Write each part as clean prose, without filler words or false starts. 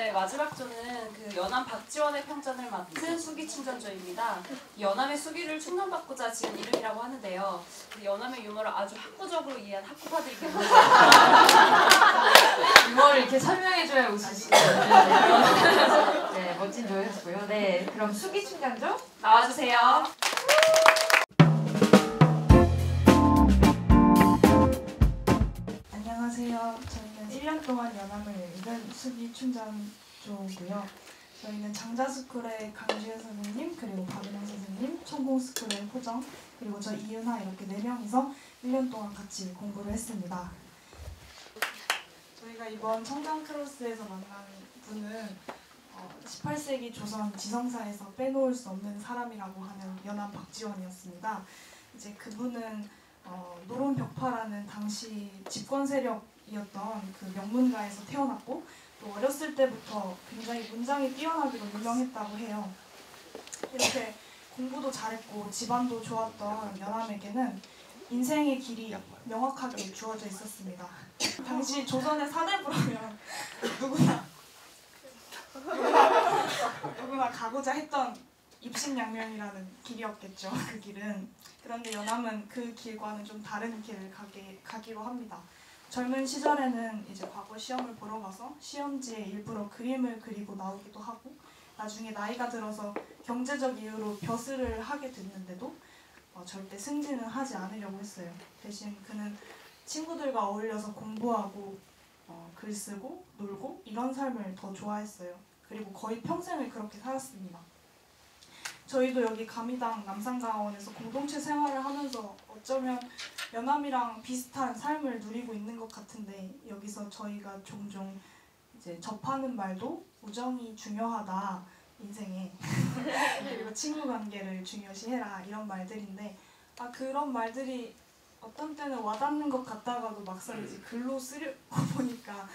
네, 마지막 조는 그 연암 박지원의 평전을 맡은 수기 충전조입니다. 연암의 수기를 충전받고자 지은 이름이라고 하는데요. 그 연암의 유머를 아주 학구적으로 이해한 학구파들이 계세요. 유머를 이렇게 설명해줘야 웃을 수 있어요. 네, 멋진 조였고요. 네, 그럼 수기 충전조 나와주세요. 안녕하세요. 저희는 1년 동안 연암을 읽은 수기 충전조고요. 저희는 장자스쿨의 강주현 선생님, 그리고 박은영 선생님, 천공스쿨의 호정, 그리고 저 이은하 이렇게 4명이서 1년 동안 같이 공부를 했습니다. 저희가 이번 청담 크로스에서 만난 분은 18세기 조선 지성사에서 빼놓을 수 없는 사람이라고 하는 연암 박지원이었습니다. 이제 그분은 노론벽파라는 당시 집권 세력이었던 그 명문가에서 태어났고 또 어렸을 때부터 굉장히 문장이 뛰어나기로 유명했다고 해요. 이렇게 공부도 잘했고 집안도 좋았던 연암에게는 인생의 길이 명확하게 주어져 있었습니다. 당시 조선의 사대부라면 누구나 가고자 했던 입신양면이라는 길이었겠죠. 그 길은. 그런데 연암은 그 길과는 좀 다른 길을 가기로 합니다. 젊은 시절에는 이제 과거 시험을 보러 가서 시험지에 일부러 그림을 그리고 나오기도 하고 나중에 나이가 들어서 경제적 이유로 벼슬을 하게 됐는데도 절대 승진은 하지 않으려고 했어요. 대신 그는 친구들과 어울려서 공부하고 글 쓰고 놀고 이런 삶을 더 좋아했어요. 그리고 거의 평생을 그렇게 살았습니다. 저희도 여기 가미당 남산가원에서 공동체 생활을 하면서 어쩌면 연암이랑 비슷한 삶을 누리고 있는 것 같은데 여기서 저희가 종종 이제 접하는 말도 우정이 중요하다 인생에 그리고 친구 관계를 중요시해라 이런 말들인데 그런 말들이 어떤 때는 와닿는 것 같다가도 막상 이제 글로 쓰려고 보니까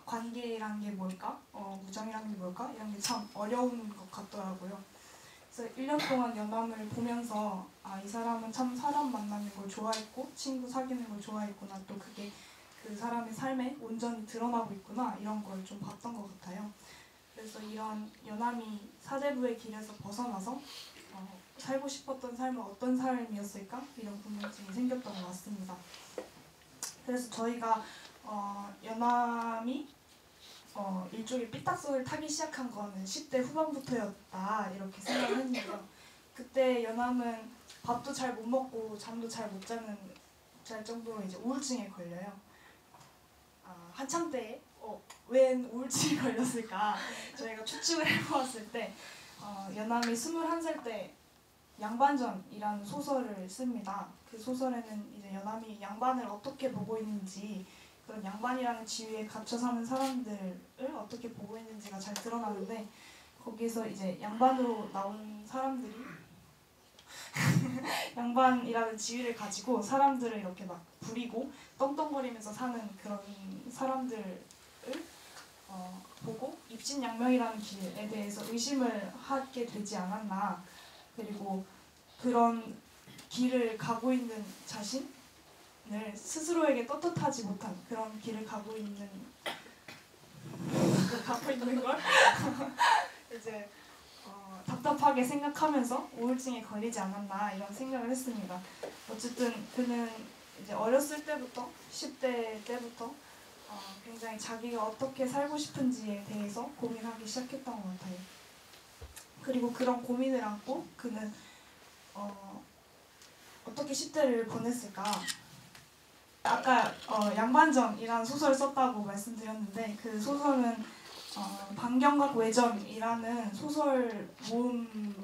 관계란 게 뭘까? 우정이란 게 뭘까? 이런 게 참 어려운 것 같더라고요. 그래서 1년 동안 연암을 보면서 이 사람은 참 사람 만나는 걸 좋아했고 친구 사귀는 걸 좋아했구나 또 그게 그 사람의 삶에 온전히 드러나고 있구나 이런 걸 좀 봤던 것 같아요. 그래서 이런 연암이 사대부의 길에서 벗어나서 살고 싶었던 삶은 어떤 삶이었을까? 이런 궁금증이 생겼던 것 같습니다. 그래서 저희가 연암이 일종의 삐딱선을 타기 시작한 거는 10대 후반부터였다 이렇게 생각을 했는데요. 그때 연암은 밥도 잘 못 먹고 잠도 잘 못 잘 정도로 이제 우울증에 걸려요. 한참 때에 웬 우울증이 걸렸을까 저희가 추측을 해보았을 때 연암이 21살 때 양반전이라는 소설을 씁니다. 그 소설에는 이제 연암이 양반을 어떻게 보고 있는지 그런 양반이라는 지위에 갇혀 사는 사람들을 어떻게 보고 있는지가 잘 드러나는데 거기서 이제 양반으로 나온 사람들이 양반이라는 지위를 가지고 사람들을 이렇게 막 부리고 떵떵거리면서 사는 그런 사람들을 보고 입신양명이라는 길에 대해서 의심을 하게 되지 않았나 그리고 그런 길을 가고 있는 자신을 스스로에게 떳떳하지 못한 그런 길을 가고 있는 걸 이제 답답하게 생각하면서 우울증에 걸리지 않았나 이런 생각을 했습니다. 어쨌든 그는 이제 어렸을 때부터 10대 때부터 굉장히 자기가 어떻게 살고 싶은지에 대해서 고민하기 시작했던 것 같아요. 그리고 그런 고민을 안고 그는 어떻게 10대를 보냈을까? 아까 양반전이라는 소설을 썼다고 말씀드렸는데 그 소설은 방경각 외전이라는 소설 모음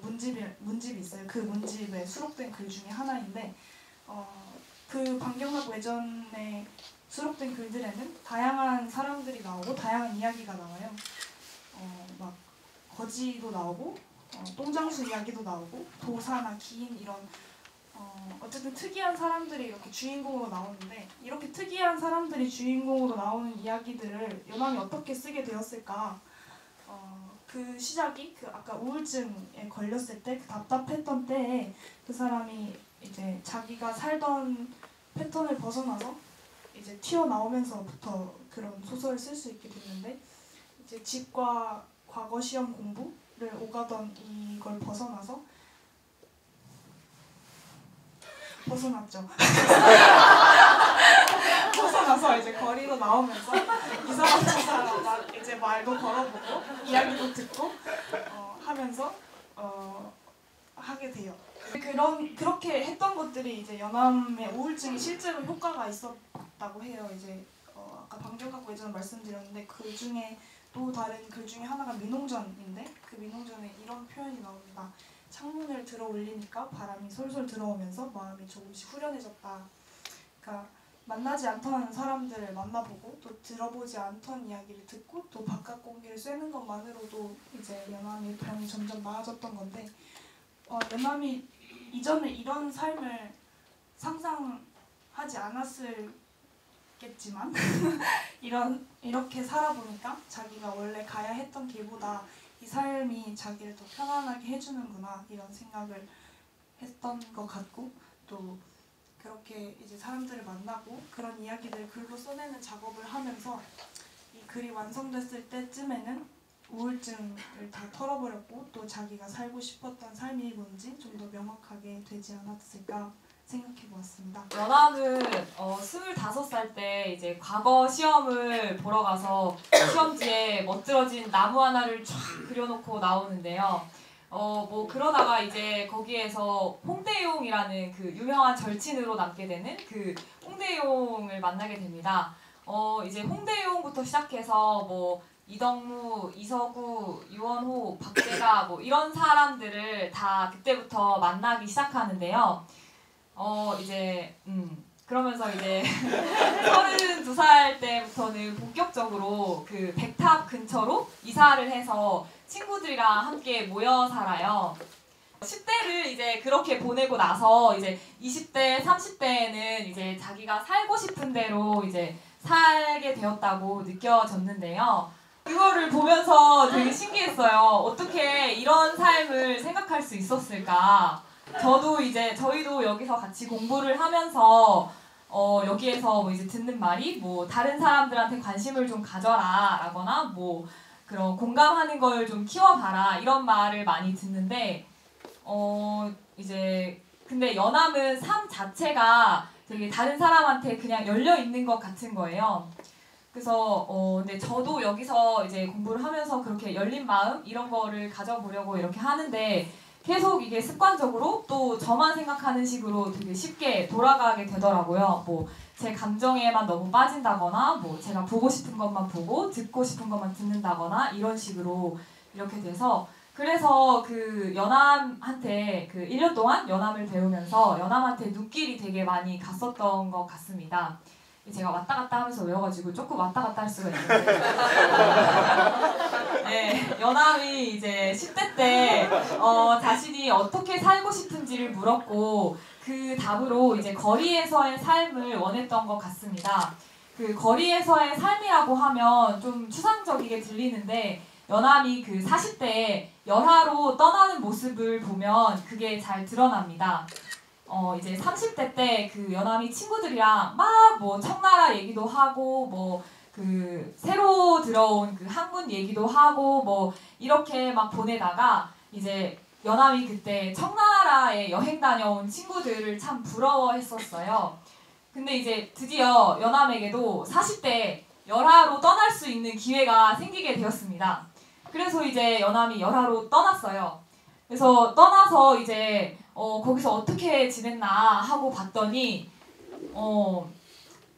문집이 있어요. 그 문집에 수록된 글 중에 하나인데 그 방경각 외전에 수록된 글들에는 다양한 사람들이 나오고 다양한 이야기가 나와요. 막 거지도 나오고 똥장수 이야기도 나오고 도사나 기인 이런 어쨌든 특이한 사람들이 이렇게 주인공으로 나오는데 이렇게 특이한 사람들이 주인공으로 나오는 이야기들을 연암이 어떻게 쓰게 되었을까? 그 시작이 아까 우울증에 걸렸을 때 그 답답했던 때에 그 사람이 이제 자기가 살던 패턴을 벗어나서 이제 튀어나오면서부터 그런 소설을 쓸 수 있게 됐는데 이제 집과 과거 시험 공부를 오가던 이걸 벗어났죠. 벗어나서 이제 거리로 나오면서 이 사람 저 사람 이제 말도 걸어보고 이야기도 듣고 하면서 하게 돼요. 그렇게 했던 것들이 이제 연암의 우울증이 실제로 효과가 있었다고 해요. 이제 아까 방정각 예전에 말씀드렸는데 그 중에 또 다른 글 중에 하나가 민홍전인데 그 민홍전에 이런 표현이 나옵니다. 창문을 들어 올리니까 바람이 솔솔 들어오면서 마음이 조금씩 후련해졌다. 그러니까 만나지 않던 사람들을 만나보고 또 들어보지 않던 이야기를 듣고 또 바깥 공기를 쐬는 것만으로도 이제 연암의 병이 점점 나아졌던 건데 연암이 이전에 이런 삶을 상상하지 않았겠지만 이렇게 살아보니까 자기가 원래 가야 했던 길보다 이 삶이 자기를 더 편안하게 해주는구나 이런 생각을 했던 것 같고 또 그렇게 이제 사람들을 만나고 그런 이야기들을 글로 써내는 작업을 하면서 이 글이 완성됐을 때쯤에는 우울증을 다 털어버렸고 또 자기가 살고 싶었던 삶이 뭔지 좀 더 명확하게 되지 않았을까 생각해보았습니다. 연암은 25살 때 이제 과거 시험을 보러 가서 시험지에 멋들어진 나무 하나를 쫙 그려놓고 나오는데요. 뭐 그러다가 이제 거기에서 홍대용이라는 그 유명한 절친으로 남게 되는 그 홍대용을 만나게 됩니다. 이제 홍대용부터 시작해서 뭐 이덕무, 이서구, 유원호, 박재가 뭐 이런 사람들을 다 그때부터 만나기 시작하는데요. 그러면서 이제 32살 때부터는 본격적으로 그 백탑 근처로 이사를 해서 친구들이랑 함께 모여 살아요. 10대를 이제 그렇게 보내고 나서 이제 20대, 30대에는 이제 자기가 살고 싶은 대로 이제 살게 되었다고 느껴졌는데요. 그거를 보면서 되게 신기했어요. 어떻게 이런 삶을 생각할 수 있었을까? 저희도 여기서 같이 공부를 하면서 여기에서 뭐 이제 듣는 말이 뭐 다른 사람들한테 관심을 좀 가져라 라거나 뭐 그런 공감하는 걸 좀 키워봐라 이런 말을 많이 듣는데 근데 연암은 삶 자체가 되게 다른 사람한테 그냥 열려 있는 것 같은 거예요. 그래서 근데 저도 여기서 이제 공부를 하면서 그렇게 열린 마음 이런 거를 가져보려고 이렇게 하는데 계속 이게 습관적으로 또 저만 생각하는 식으로 되게 쉽게 돌아가게 되더라고요. 뭐 제 감정에만 너무 빠진다거나 뭐 제가 보고 싶은 것만 보고 듣고 싶은 것만 듣는다거나 이런 식으로 이렇게 돼서 그래서 그 연암한테 그 1년 동안 연암을 배우면서 연암한테 눈길이 되게 많이 갔었던 것 같습니다. 제가 왔다 갔다 하면서 외워가지고 조금 왔다 갔다 할 수가 있는데 네, 연암이 이제 10대 때 자신이 어떻게 살고 싶은지를 물었고 그 답으로 이제 거리에서의 삶을 원했던 것 같습니다. 그 거리에서의 삶이라고 하면 좀 추상적이게 들리는데 연암이 그 40대에 열하로 떠나는 모습을 보면 그게 잘 드러납니다. 이제 30대 때 그 연암이 친구들이랑 막 뭐 청나라 얘기도 하고 뭐 그 새로 들어온 그 학문 얘기도 하고 뭐 이렇게 막 보내다가 이제 연암이 그때 청나라에 여행 다녀온 친구들을 참 부러워했었어요. 근데 이제 드디어 연암에게도 40대 열하로 떠날 수 있는 기회가 생기게 되었습니다. 그래서 이제 연암이 열하로 떠났어요. 그래서 떠나서 이제 거기서 어떻게 지냈나 하고 봤더니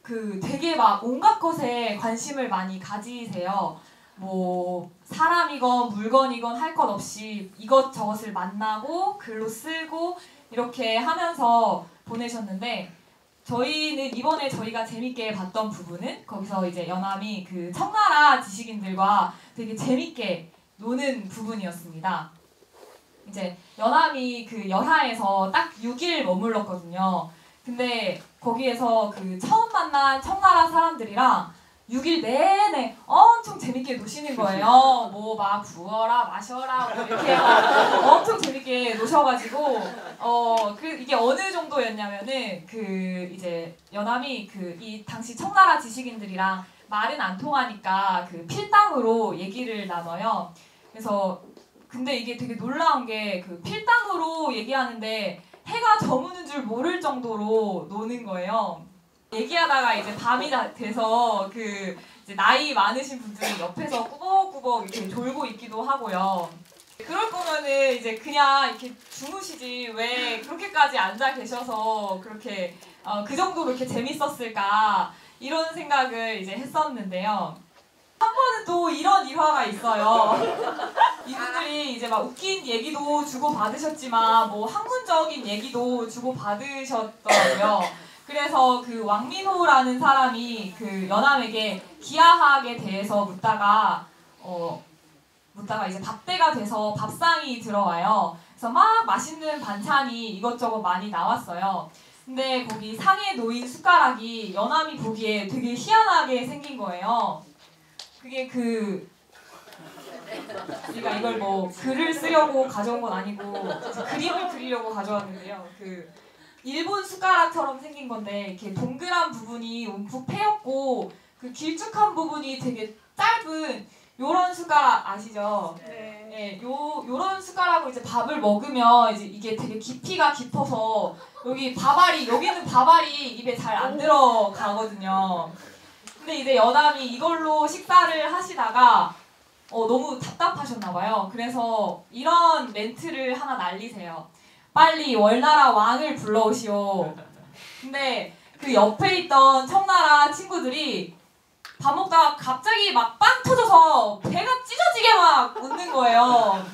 그 되게 막 온갖 것에 관심을 많이 가지세요. 뭐 사람이건 물건이건 할 것 없이 이것저것을 만나고 글로 쓰고 이렇게 하면서 보내셨는데 저희는 이번에 저희가 재밌게 봤던 부분은 거기서 이제 연암이 그 청나라 지식인들과 되게 재밌게 노는 부분이었습니다. 이제 연암이 그 열하에서 딱 6일 머물렀거든요. 근데 거기에서 그 처음 만난 청나라 사람들이랑 6일 내내 엄청 재밌게 노시는 거예요. 뭐 막 부어라 마셔라 뭐 이렇게 엄청 재밌게 노셔가지고 이게 어느 정도였냐면은 그 이제 연암이 그 이 당시 청나라 지식인들이랑 말은 안 통하니까 그 필담으로 얘기를 나눠요. 그래서 근데 이게 되게 놀라운 게 그 필담으로 얘기하는데 해가 저무는 줄 모를 정도로 노는 거예요. 얘기하다가 이제 밤이 돼서 그 이제 나이 많으신 분들이 옆에서 꾸벅꾸벅 이렇게 졸고 있기도 하고요. 그럴 거면은 이제 그냥 이렇게 주무시지 왜 그렇게까지 앉아 계셔서 그렇게 그 정도로 이렇게 재밌었을까 이런 생각을 이제 했었는데요. 한 번은 또 이런 일화가 있어요. 이분들이 이제 막 웃긴 얘기도 주고 받으셨지만 뭐 학문적인 얘기도 주고 받으셨더라고요. 그래서 그 왕민호라는 사람이 그 연암에게 기하학에 대해서 묻다가 이제 밥때가 돼서 밥상이 들어와요. 그래서 막 맛있는 반찬이 이것저것 많이 나왔어요. 근데 거기 상에 놓인 숟가락이 연암이 보기에 되게 희한하게 생긴 거예요. 그게 우리가 이걸 뭐 글을 쓰려고 가져온 건 아니고 그림을 그리려고 가져왔는데요. 일본 숟가락처럼 생긴 건데 이렇게 동그란 부분이 움푹 패였고 그 길쭉한 부분이 되게 짧은 요런 숟가락 아시죠? 네. 요런 숟가락으로 이제 밥을 먹으면 이제 이게 되게 깊이가 깊어서 여기는 밥알이 입에 잘 안 들어가거든요. 근데 이제 연암이 이걸로 식사를 하시다가 너무 답답하셨나봐요. 그래서 이런 멘트를 하나 날리세요. 빨리 월나라 왕을 불러오시오. 근데 그 옆에 있던 청나라 친구들이 밥 먹다가 갑자기 막 빵 터져서 배가 찢어지게 막 웃는 거예요.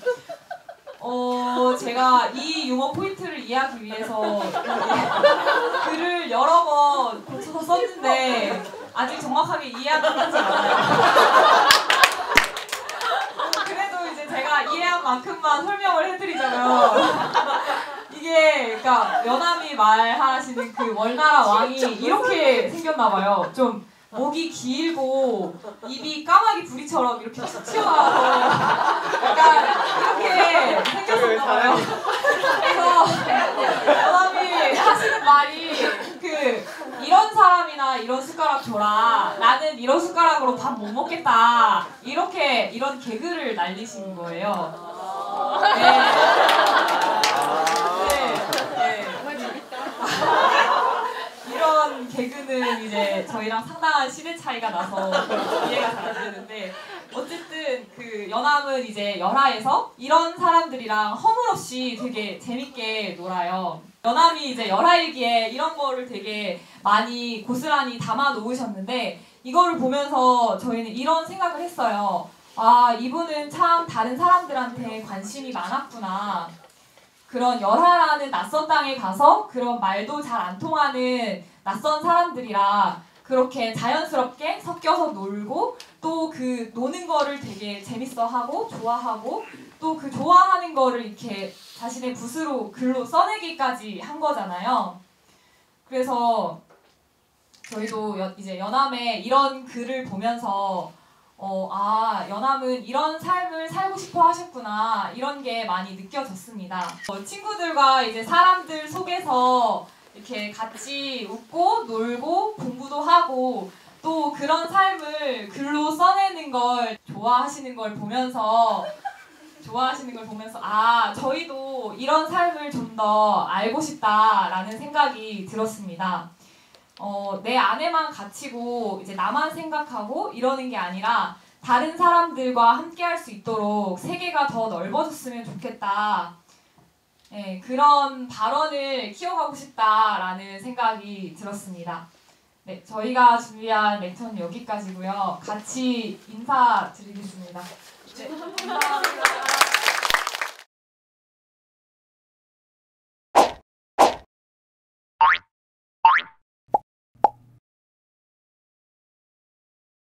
제가 이 유머 포인트를 이해하기 위해서 글을 여러 번 고쳐서 썼는데 아직 정확하게 이해하지 않아요. 그래도 이제 제가 이해한 만큼만 설명을 해드리자면 이게 그러니까 연암이 말하시는 그 월나라 왕이 이렇게 생겼나봐요. 좀 목이 길고 입이 까마귀 부리처럼 이렇게 툭 튀어나와서 약간 이렇게 생겼었나봐요. 그래서 연암이 하시는 말이 이런 사람이나 이런 숟가락 줘라. 나는 이런 숟가락으로 밥 못 먹겠다. 이런 개그를 날리시는 거예요. 이런 개그는 이제 저희랑 상당한 시대 차이가 나서 이해가 잘 안 되는데 어쨌든 그 연암은 이제 열하에서 이런 사람들이랑 허물없이 되게 재밌게 놀아요. 연암이 이제 열하일기에 이런 거를 되게 많이 고스란히 담아 놓으셨는데 이거를 보면서 저희는 이런 생각을 했어요. 아, 이분은 참 다른 사람들한테 관심이 많았구나. 그런 열하라는 낯선 땅에 가서 그런 말도 잘 안 통하는 낯선 사람들이랑 그렇게 자연스럽게 섞여서 놀고 또 그 노는 거를 되게 재밌어하고 좋아하고 또 그 좋아하는 거를 이렇게 자신의 붓으로 글로 써내기까지 한 거잖아요. 그래서 저희도 이제 연암의 이런 글을 보면서 연암은 이런 삶을 살고 싶어 하셨구나 이런 게 많이 느껴졌습니다. 친구들과 이제 사람들 속에서 이렇게 같이 웃고 놀고 공부도 하고 또 그런 삶을 글로 써내는 걸 좋아하시는 걸 보면서 저희도 이런 삶을 좀 더 알고 싶다라는 생각이 들었습니다. 내 안에만 갇히고 이제 나만 생각하고 이러는 게 아니라 다른 사람들과 함께 할 수 있도록 세계가 더 넓어졌으면 좋겠다. 네, 그런 발언을 키워가고 싶다라는 생각이 들었습니다. 네, 저희가 준비한 렉처는 여기까지고요. 같이 인사드리겠습니다. 네, 감사합니다.